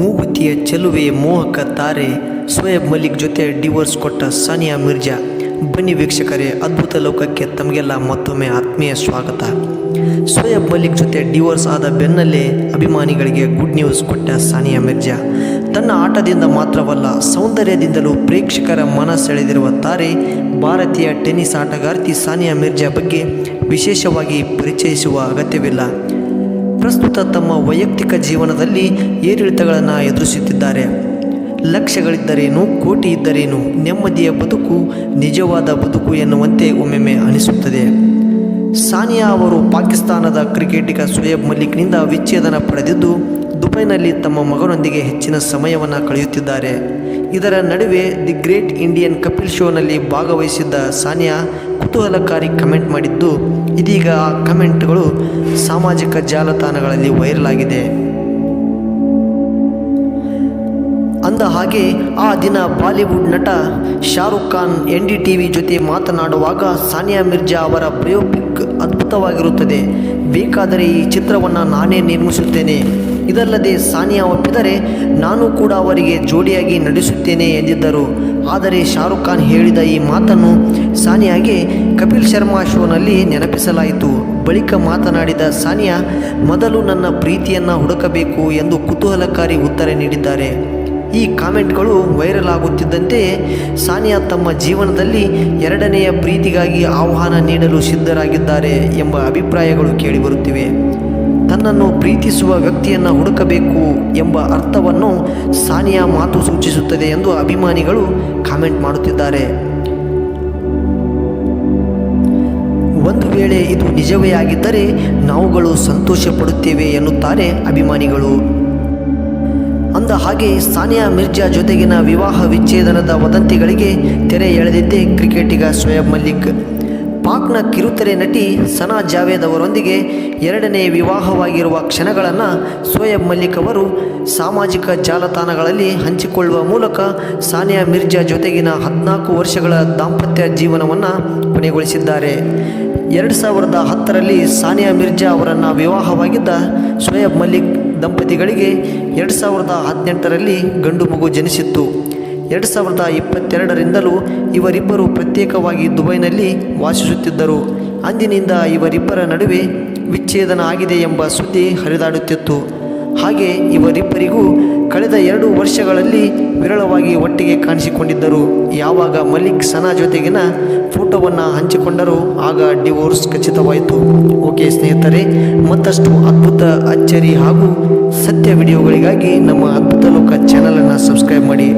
ಮೂಗುತಿಯ ಚೆಲುವೆ ಮೋಹಕ ತಾರೆ ಶೋಯಬ್ ಮಲಿಕ್ ಜೊತೆ ಡಿವೋರ್ಸ್ ಕೊಟ್ಟ ಸಾನಿಯಾ ಮಿರ್ಜಾ. ಬನ್ನಿ ವೀಕ್ಷಕರೇ, ಅದ್ಭುತ ಲೋಕಕ್ಕೆ ತಮಗೆಲ್ಲ ಮತ್ತೊಮ್ಮೆ ಆತ್ಮೀಯ ಸ್ವಾಗತ. ಶೋಯಬ್ ಮಲಿಕ್ ಜೊತೆ ಡಿವೋರ್ಸ್ ಆದ ಬೆನ್ನಲ್ಲೇ ಅಭಿಮಾನಿಗಳಿಗೆ ಗುಡ್ ನ್ಯೂಸ್ ಕೊಟ್ಟ ಸಾನಿಯಾ ಮಿರ್ಜಾ. ತನ್ನ ಆಟದಿಂದ ಮಾತ್ರವಲ್ಲ, ಸೌಂದರ್ಯದಿಂದಲೂ ಪ್ರೇಕ್ಷಕರ ಮನ ಸೆಳೆದಿರುವ ತಾರೆ ಭಾರತೀಯ ಟೆನ್ನಿಸ್ ಆಟಗಾರ್ತಿ ಸಾನಿಯಾ ಮಿರ್ಜಾ ಬಗ್ಗೆ ವಿಶೇಷವಾಗಿ ಪರಿಚಯಿಸುವ ಅಗತ್ಯವಿಲ್ಲ. ಪ್ರಸ್ತುತ ತಮ್ಮ ವೈಯಕ್ತಿಕ ಜೀವನದಲ್ಲಿ ಏರಿಳಿತಗಳನ್ನು ಎದುರಿಸುತ್ತಿದ್ದಾರೆ. ಲಕ್ಷಗಳಿದ್ದರೇನು, ಕೋಟಿ ಇದ್ದರೇನು, ನೆಮ್ಮದಿಯ ಬದುಕು ನಿಜವಾದ ಬದುಕು ಎನ್ನುವಂತೆ ಒಮ್ಮೊಮ್ಮೆ ಅನಿಸುತ್ತದೆ. ಸಾನಿಯಾ ಅವರು ಪಾಕಿಸ್ತಾನದ ಕ್ರಿಕೆಟಿಗ ಶೋಯಬ್ ಮಲಿಕ್ನಿಂದ ವಿಚ್ಛೇದನ ಪಡೆದಿದ್ದು ದುಬೈನಲ್ಲಿ ತಮ್ಮ ಮಗನೊಂದಿಗೆ ಹೆಚ್ಚಿನ ಸಮಯವನ್ನು ಕಳೆಯುತ್ತಿದ್ದಾರೆ. ಇದರ ನಡುವೆ ದಿ ಗ್ರೇಟ್ ಇಂಡಿಯನ್ ಕಪಿಲ್ ಶೋನಲ್ಲಿ ಭಾಗವಹಿಸಿದ್ದ ಸಾನಿಯಾ ಕುತೂಹಲಕಾರಿ ಕಮೆಂಟ್ ಮಾಡಿದ್ದು, ಇದೀಗ ಆ ಕಮೆಂಟ್ಗಳು ಸಾಮಾಜಿಕ ಜಾಲತಾಣಗಳಲ್ಲಿ ವೈರಲ್ ಆಗಿದೆ. ಅಂದ ಹಾಗೆ ಆ ದಿನ ಬಾಲಿವುಡ್ ನಟ ಶಾರುಖ್ ಖಾನ್ NDTV ಜೊತೆ ಮಾತನಾಡುವಾಗ ಸಾನಿಯಾ ಮಿರ್ಜಾ ಅವರ ಬಯೋಪಿಕ್ ಅದ್ಭುತವಾಗಿರುತ್ತದೆ, ಬೇಕಾದರೆ ಈ ಚಿತ್ರವನ್ನು ನಾನೇ ನಿರ್ಮಿಸುತ್ತೇನೆ, ಇದಲ್ಲದೆ ಸಾನಿಯಾ ಒಪ್ಪಿದರೆ ನಾನು ಕೂಡ ಅವರಿಗೆ ಜೋಡಿಯಾಗಿ ನಟಿಸುತ್ತೇನೆ ಎಂದಿದ್ದರು. ಆದರೆ ಶಾರುಖ್ ಖಾನ್ ಹೇಳಿದ ಈ ಮಾತನ್ನು ಸಾನಿಯಾಗೆ ಕಪಿಲ್ ಶರ್ಮಾ ಶೋನಲ್ಲಿ ನೆನಪಿಸಲಾಯಿತು. ಬಳಿಕ ಮಾತನಾಡಿದ ಸಾನಿಯಾ, ಮೊದಲು ನನ್ನ ಪ್ರೀತಿಯನ್ನು ಹುಡುಕಬೇಕು ಎಂದು ಕುತೂಹಲಕಾರಿ ಉತ್ತರ ನೀಡಿದ್ದಾರೆ. ಈ ಕಾಮೆಂಟ್ಗಳು ವೈರಲ್ ಆಗುತ್ತಿದ್ದಂತೆಯೇ ಸಾನಿಯಾ ತಮ್ಮ ಜೀವನದಲ್ಲಿ ಎರಡನೆಯ ಪ್ರೀತಿಗಾಗಿ ಆಹ್ವಾನ ನೀಡಲು ಸಿದ್ಧರಾಗಿದ್ದಾರೆ ಎಂಬ ಅಭಿಪ್ರಾಯಗಳು ಕೇಳಿಬರುತ್ತಿವೆ. ತನ್ನನ್ನು ಪ್ರೀತಿಸುವ ವ್ಯಕ್ತಿಯನ್ನು ಹುಡುಕಬೇಕು ಎಂಬ ಅರ್ಥವನ್ನು ಸಾನಿಯಾ ಮಾತು ಸೂಚಿಸುತ್ತದೆ ಎಂದು ಅಭಿಮಾನಿಗಳು ಕಾಮೆಂಟ್ ಮಾಡುತ್ತಿದ್ದಾರೆ. ಒಂದು ವೇಳೆ ಇದು ನಿಜವೇ ಆಗಿದ್ದರೆ ನಾವುಗಳು ಸಂತೋಷ ಪಡುತ್ತೇವೆ ಎನ್ನುತ್ತಾರೆ ಅಭಿಮಾನಿಗಳು. ಅಂದ ಹಾಗೆ ಸಾನಿಯಾ ಮಿರ್ಜಾ ಜೊತೆಗಿನ ವಿವಾಹ ವಿಚ್ಛೇದನದ ವದಂತಿಗಳಿಗೆ ತೆರೆ ಎಳೆದಿದ್ದೇ ಕ್ರಿಕೆಟಿಗ ಶೋಯಬ್ ಮಲಿಕ್. ಪಾಕ್ನ ಕಿರುತೆರೆ ನಟಿ ಸನಾ ಜಾವೇದ್ ಅವರೊಂದಿಗೆ ಎರಡನೇ ವಿವಾಹವಾಗಿರುವ ಕ್ಷಣಗಳನ್ನು ಶೋಯಬ್ ಮಲಿಕ್ ಅವರು ಸಾಮಾಜಿಕ ಜಾಲತಾಣಗಳಲ್ಲಿ ಹಂಚಿಕೊಳ್ಳುವ ಮೂಲಕ ಸಾನಿಯಾ ಮಿರ್ಜಾ ಜೊತೆಗಿನ 14 ವರ್ಷಗಳ ದಾಂಪತ್ಯ ಜೀವನವನ್ನು ಕೊನೆಗೊಳಿಸಿದ್ದಾರೆ. 2010ರಲ್ಲಿ ಸಾನಿಯಾ ಮಿರ್ಜಾ ಅವರನ್ನು ವಿವಾಹವಾಗಿದ್ದ ಶೋಯಬ್ ಮಲಿಕ್ ದಂಪತಿಗಳಿಗೆ 2018ರಲ್ಲಿ ಗಂಡು ಮಗು ಜನಿಸಿತ್ತು. 2022ರಿಂದಲೂ ಇವರಿಬ್ಬರು ಪ್ರತ್ಯೇಕವಾಗಿ ದುಬೈನಲ್ಲಿ ವಾಸಿಸುತ್ತಿದ್ದರು. ಅಂದಿನಿಂದ ಇವರಿಬ್ಬರ ನಡುವೆ ವಿಚ್ಛೇದನ ಆಗಿದೆ ಎಂಬ ಸುದ್ದಿ ಹರಿದಾಡುತ್ತಿತ್ತು. ಹಾಗೆ ಇವರಿಬ್ಬರಿಗೂ ಕಳೆದ 2 ವರ್ಷಗಳಲ್ಲಿ ವಿರಳವಾಗಿ ಒಟ್ಟಿಗೆ ಕಾಣಿಸಿಕೊಂಡಿದ್ದರು. ಯಾವಾಗ ಮಲಿಕ್ ಸನಾ ಜೊತೆಗಿನ ಫೋಟೋವನ್ನು ಹಂಚಿಕೊಂಡರು ಆಗ ಡಿವೋರ್ಸ್ ಖಚಿತವಾಯಿತು. ಓಕೆ ಸ್ನೇಹಿತರೆ, ಮತ್ತಷ್ಟು ಅದ್ಭುತ, ಅಚ್ಚರಿ ಹಾಗೂ ಸತ್ಯ ವಿಡಿಯೋಗಳಿಗಾಗಿ ನಮ್ಮ ಅದ್ಭುತ ಲೋಕ ಚಾನಲನ್ನು ಸಬ್ಸ್ಕ್ರೈಬ್ ಮಾಡಿ.